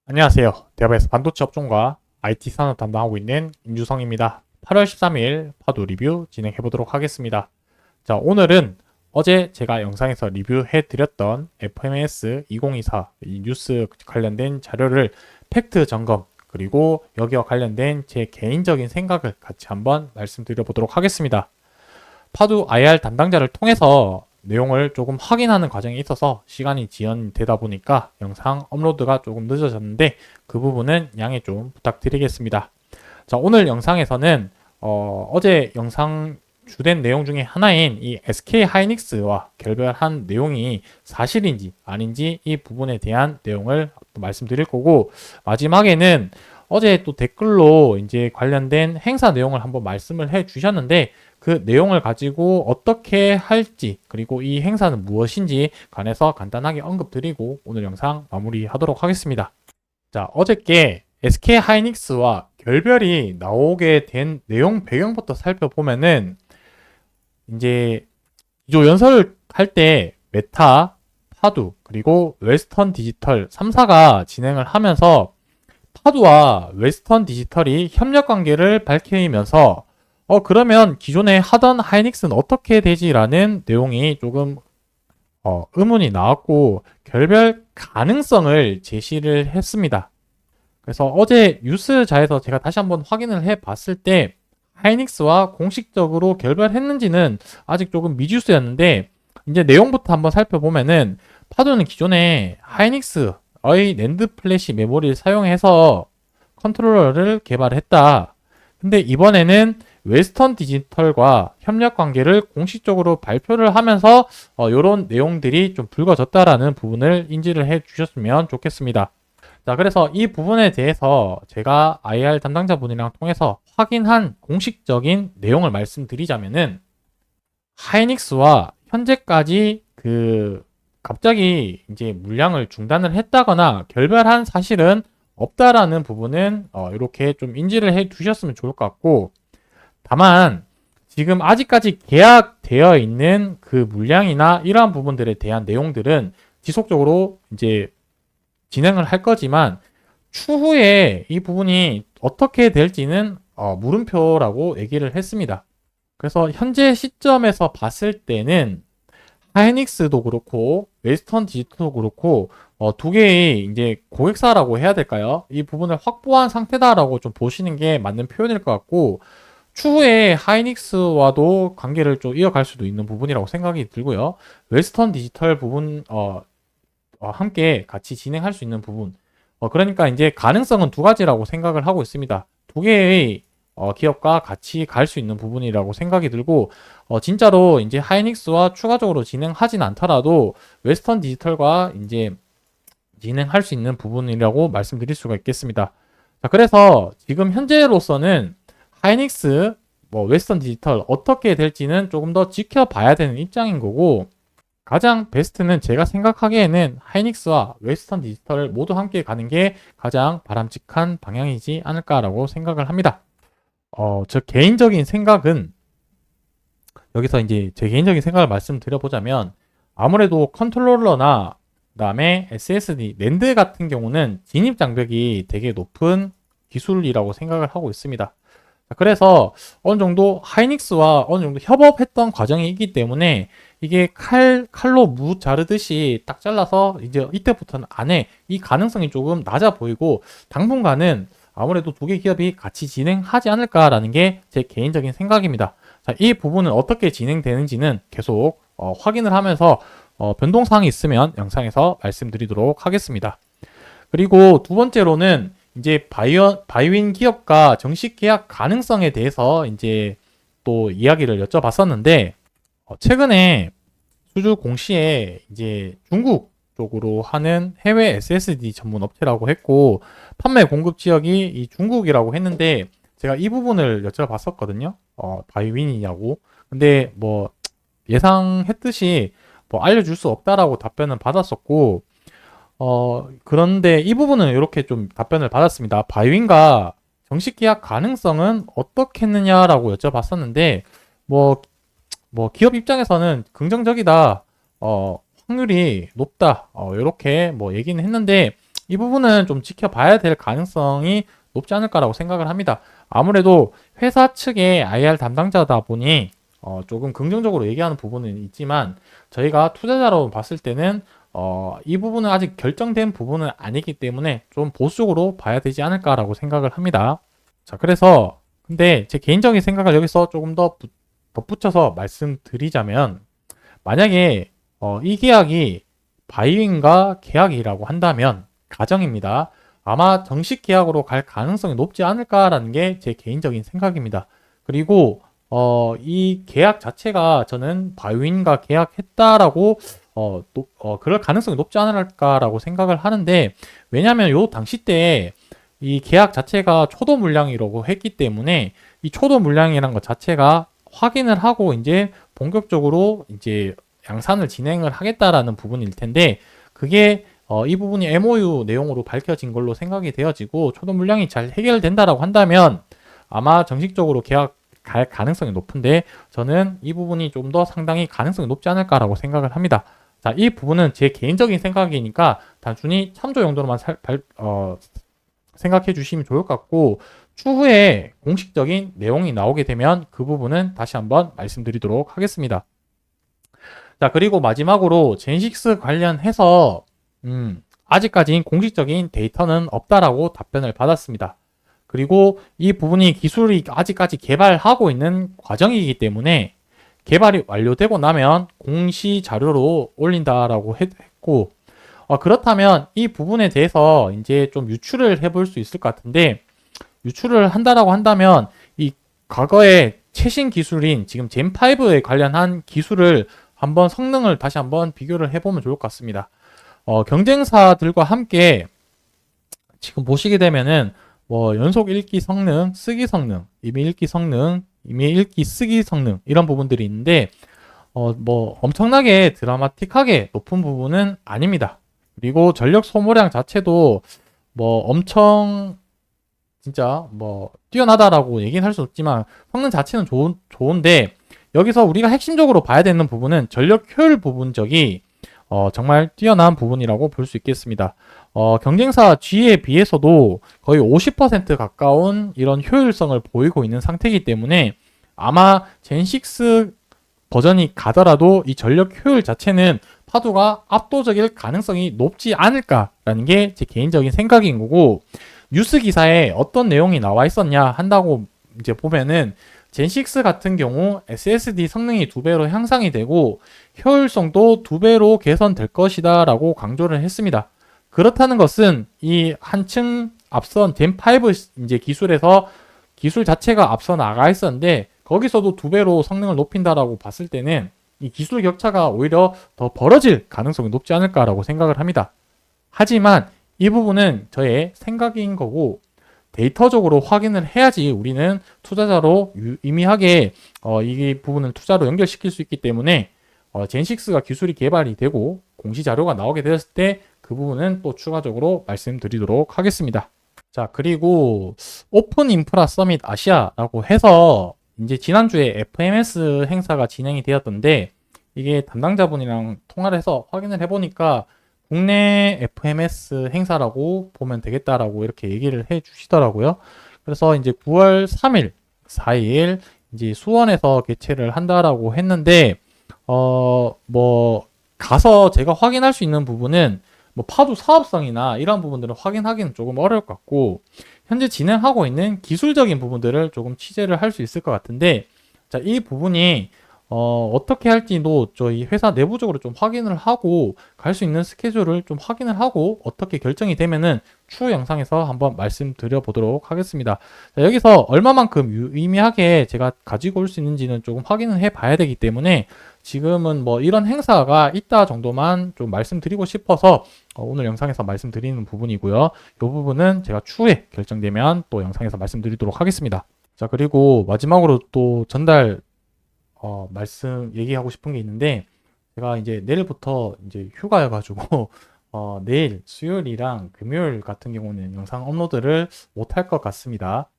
안녕하세요. 대업에서 반도체 업종과 IT 산업 담당하고 있는 임주성입니다. 8월 13일 파도 리뷰 진행해 보도록 하겠습니다. 자, 오늘은 어제 제가 영상에서 리뷰해 드렸던 FMS 2024 이 뉴스 관련된 자료를 팩트 점검 그리고 여기와 관련된 제 개인적인 생각을 같이 한번 말씀드려 보도록 하겠습니다. 파도 IR 담당자를 통해서 내용을 조금 확인하는 과정에 있어서 시간이 지연되다 보니까 영상 업로드가 조금 늦어졌는데 그 부분은 양해 좀 부탁드리겠습니다. 자, 오늘 영상에서는 어제 영상 주된 내용 중에 하나인 이 SK 하이닉스와 결별한 내용이 사실인지 아닌지 이 부분에 대한 내용을 또 말씀드릴 거고, 마지막에는 어제 또 댓글로 이제 관련된 행사 내용을 한번 말씀을 해 주셨는데 그 내용을 가지고 어떻게 할지 그리고 이 행사는 무엇인지 관해서 간단하게 언급드리고 오늘 영상 마무리하도록 하겠습니다. 자, 어저께 SK 하이닉스와 결별이 나오게 된 내용 배경부터 살펴보면은 이제 기조 연설을 할 때 메타, 파두 그리고 웨스턴 디지털 3사가 진행을 하면서 파두와 웨스턴 디지털이 협력 관계를 밝히면서 그러면 기존에 하던 하이닉스는 어떻게 되지라는 내용이 조금 의문이 나왔고 결별 가능성을 제시를 했습니다. 그래서 어제 뉴스자에서 제가 다시 한번 확인을 해 봤을 때 하이닉스와 공식적으로 결별했는지는 아직 조금 미지수였는데, 이제 내용부터 한번 살펴보면은 파도는 기존에 하이닉스의 낸드 플래시 메모리를 사용해서 컨트롤러를 개발했다. 근데 이번에는 웨스턴 디지털과 협력 관계를 공식적으로 발표를 하면서 이런 내용들이 좀 불거졌다라는 부분을 인지를 해 주셨으면 좋겠습니다. 자, 그래서 이 부분에 대해서 제가 IR 담당자분이랑 통해서 확인한 공식적인 내용을 말씀드리자면은 하이닉스와 현재까지 갑자기 이제 물량을 중단을 했다거나 결별한 사실은 없다라는 부분은 이렇게 좀 인지를 해 두셨으면 좋을 것 같고, 다만 지금 아직까지 계약되어 있는 그 물량이나 이러한 부분들에 대한 내용들은 지속적으로 이제 진행을 할 거지만 추후에 이 부분이 어떻게 될지는 물음표라고 얘기를 했습니다. 그래서 현재 시점에서 봤을 때는 하이닉스도 그렇고 웨스턴 디지털도 그렇고 두 개의 이제 고객사라고 해야 될까요? 이 부분을 확보한 상태다라고 좀 보시는 게 맞는 표현일 것 같고, 추후에 하이닉스와도 관계를 좀 이어갈 수도 있는 부분이라고 생각이 들고요. 웨스턴 디지털 부분 함께 같이 진행할 수 있는 부분. 그러니까 이제 가능성은 두 가지라고 생각을 하고 있습니다. 두 개의 기업과 같이 갈 수 있는 부분이라고 생각이 들고, 진짜로 이제 하이닉스와 추가적으로 진행하진 않더라도 웨스턴 디지털과 이제 진행할 수 있는 부분이라고 말씀드릴 수가 있겠습니다. 자, 그래서 지금 현재로서는 하이닉스, 웨스턴 디지털 어떻게 될지는 조금 더 지켜봐야 되는 입장인 거고, 가장 베스트는 제가 생각하기에는 하이닉스와 웨스턴 디지털을 모두 함께 가는 게 가장 바람직한 방향이지 않을까라고 생각을 합니다. 저 개인적인 생각은, 여기서 이제 제 개인적인 생각을 말씀드려보자면, 아무래도 컨트롤러나 그다음에 SSD, 낸드 같은 경우는 진입 장벽이 되게 높은 기술이라고 생각을 하고 있습니다. 그래서 어느 정도 하이닉스와 어느 정도 협업했던 과정이 있기 때문에 이게 칼로 무 자르듯이 딱 잘라서 이제 이때부터는 안 해. 이 가능성이 조금 낮아 보이고 당분간은 아무래도 두 개 기업이 같이 진행하지 않을까라는 게 제 개인적인 생각입니다. 자, 이 부분은 어떻게 진행되는지는 계속 확인을 하면서 변동사항이 있으면 영상에서 말씀드리도록 하겠습니다. 그리고 두 번째로는 이제 바이윈 기업과 정식 계약 가능성에 대해서 이제 또 이야기를 여쭤봤었는데, 최근에 수주 공시에 이제 중국 쪽으로 하는 해외 SSD 전문 업체라고 했고 판매 공급 지역이 이 중국이라고 했는데, 제가 이 부분을 여쭤봤었거든요. 바이윈이냐고. 근데 뭐 예상했듯이 뭐 알려줄 수 없다라고 답변을 받았었고, 그런데 이 부분은 이렇게 좀 답변을 받았습니다. 바이윈과 정식 계약 가능성은 어떻겠느냐라고 여쭤봤었는데, 뭐, 기업 입장에서는 긍정적이다, 확률이 높다, 이렇게 뭐 얘기는 했는데, 이 부분은 좀 지켜봐야 될 가능성이 높지 않을까라고 생각을 합니다. 아무래도 회사 측의 IR 담당자다 보니 조금 긍정적으로 얘기하는 부분은 있지만 저희가 투자자로 봤을 때는 이 부분은 아직 결정된 부분은 아니기 때문에 좀 보수적으로 봐야 되지 않을까라고 생각을 합니다. 자, 그래서 근데 제 개인적인 생각을 여기서 조금 더 덧붙여서 말씀드리자면 만약에 이 계약이 바이오인과 계약이라고 한다면 가정입니다. 아마 정식 계약으로 갈 가능성이 높지 않을까라는 게 제 개인적인 생각입니다. 그리고 이 계약 자체가 저는 바이오인과 계약했다라고 그럴 가능성이 높지 않을까라고 생각을 하는데 왜냐하면 요 당시 때 이 계약 자체가 초도 물량이라고 했기 때문에 이 초도 물량이란 것 자체가 확인을 하고 이제 본격적으로 이제 양산을 진행을 하겠다라는 부분일 텐데 그게 이 부분이 MOU 내용으로 밝혀진 걸로 생각이 되어지고 초도 물량이 잘 해결된다라고 한다면 아마 정식적으로 계약 갈 가능성이 높은데 저는 이 부분이 좀 더 상당히 가능성이 높지 않을까라고 생각을 합니다. 자, 이 부분은 제 개인적인 생각이니까 단순히 참조 용도로만 생각해 주시면 좋을 것 같고 추후에 공식적인 내용이 나오게 되면 그 부분은 다시 한번 말씀드리도록 하겠습니다. 자, 그리고 마지막으로 젠6 관련해서 아직까지 공식적인 데이터는 없다라고 답변을 받았습니다. 그리고 이 부분이 기술이 아직까지 개발하고 있는 과정이기 때문에 개발이 완료되고 나면 공시 자료로 올린다라고 했고 그렇다면 이 부분에 대해서 이제 좀 유출을 해볼 수 있을 것 같은데 유출을 한다라고 한다면 이 과거의 최신 기술인 지금 젠5에 관련한 기술을 한번 성능을 다시 한번 비교를 해보면 좋을 것 같습니다. 경쟁사들과 함께 지금 보시게 되면은 뭐 연속 읽기 성능, 쓰기 성능, 이미 읽기 성능, 이미 읽기 쓰기 성능 이런 부분들이 있는데 뭐 엄청나게 드라마틱하게 높은 부분은 아닙니다. 그리고 전력 소모량 자체도 뭐 엄청 진짜 뭐 뛰어나다라고 얘기는 할 수 없지만 성능 자체는 좋은데 여기서 우리가 핵심적으로 봐야 되는 부분은 전력 효율 부분적이 정말 뛰어난 부분이라고 볼 수 있겠습니다. 경쟁사 G에 비해서도 거의 50% 가까운 이런 효율성을 보이고 있는 상태이기 때문에 아마 젠6 버전이 가더라도 이 전력 효율 자체는 파도가 압도적일 가능성이 높지 않을까라는 게 제 개인적인 생각인 거고 뉴스 기사에 어떤 내용이 나와 있었냐 한다고 이제 보면은 젠6 같은 경우 SSD 성능이 2배로 향상이 되고 효율성도 2배로 개선될 것이다 라고 강조를 했습니다. 그렇다는 것은 이 한층 앞선 젠5 이제 기술에서 기술 자체가 앞서 나가 있었는데 거기서도 2배로 성능을 높인다라고 봤을 때는 이 기술 격차가 오히려 더 벌어질 가능성이 높지 않을까라고 생각을 합니다. 하지만 이 부분은 저의 생각인 거고 데이터적으로 확인을 해야지 우리는 투자자로 유의미하게 이 부분을 투자로 연결시킬 수 있기 때문에 젠6가 기술이 개발이 되고 공시 자료가 나오게 되었을 때 그 부분은 또 추가적으로 말씀드리도록 하겠습니다. 자, 그리고 오픈 인프라 서밋 아시아라고 해서 이제 지난주에 FMS 행사가 진행이 되었던데 이게 담당자분이랑 통화를 해서 확인을 해보니까 국내 FMS 행사라고 보면 되겠다라고 이렇게 얘기를 해 주시더라고요. 그래서 이제 9월 3일, 4일 이제 수원에서 개최를 한다라고 했는데 뭐 가서 제가 확인할 수 있는 부분은 뭐 파도 사업성이나 이런 부분들을 확인하기는 조금 어려울 것 같고 현재 진행하고 있는 기술적인 부분들을 조금 취재를 할 수 있을 것 같은데 자, 이 부분이 어떻게 할지도 저희 회사 내부적으로 좀 확인을 하고 갈 수 있는 스케줄을 좀 확인을 하고 어떻게 결정이 되면은 추후 영상에서 한번 말씀드려 보도록 하겠습니다. 자, 여기서 얼마만큼 유의미하게 제가 가지고 올 수 있는지는 조금 확인을 해 봐야 되기 때문에 지금은 뭐 이런 행사가 있다 정도만 좀 말씀드리고 싶어서 오늘 영상에서 말씀드리는 부분이고요. 이 부분은 제가 추후에 결정되면 또 영상에서 말씀드리도록 하겠습니다. 자, 그리고 마지막으로 또 전달 말씀 얘기하고 싶은 게 있는데 제가 이제 내일부터 이제 휴가여가지고 내일 수요일이랑 금요일 같은 경우는 영상 업로드를 못할 것 같습니다.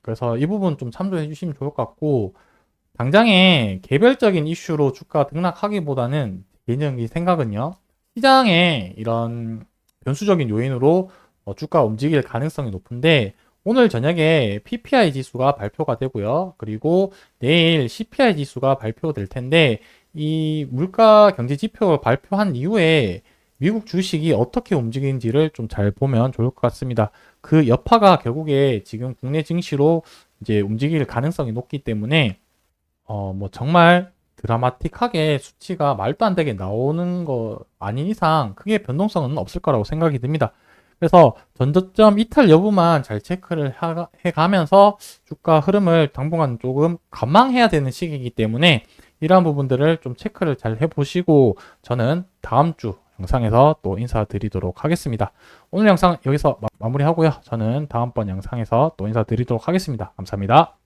그래서 이 부분 좀 참조해 주시면 좋을 것 같고 당장에 개별적인 이슈로 주가 등락하기보다는 개인적인 생각은요 시장에 이런 변수적인 요인으로 주가 움직일 가능성이 높은데 오늘 저녁에 PPI 지수가 발표가 되고요. 그리고 내일 CPI 지수가 발표될 텐데 이 물가 경제 지표 발표한 이후에 미국 주식이 어떻게 움직이는지를 좀 잘 보면 좋을 것 같습니다. 그 여파가 결국에 지금 국내 증시로 이제 움직일 가능성이 높기 때문에 뭐 정말 드라마틱하게 수치가 말도 안 되게 나오는 거 아닌 이상 크게 변동성은 없을 거라고 생각이 듭니다. 그래서 전저점 이탈 여부만 잘 체크를 해가면서 주가 흐름을 당분간 조금 관망해야 되는 시기이기 때문에 이러한 부분들을 좀 체크를 잘 해보시고 저는 다음 주 영상에서 또 인사드리도록 하겠습니다. 오늘 영상 여기서 마무리하고요. 저는 다음번 영상에서 또 인사드리도록 하겠습니다. 감사합니다.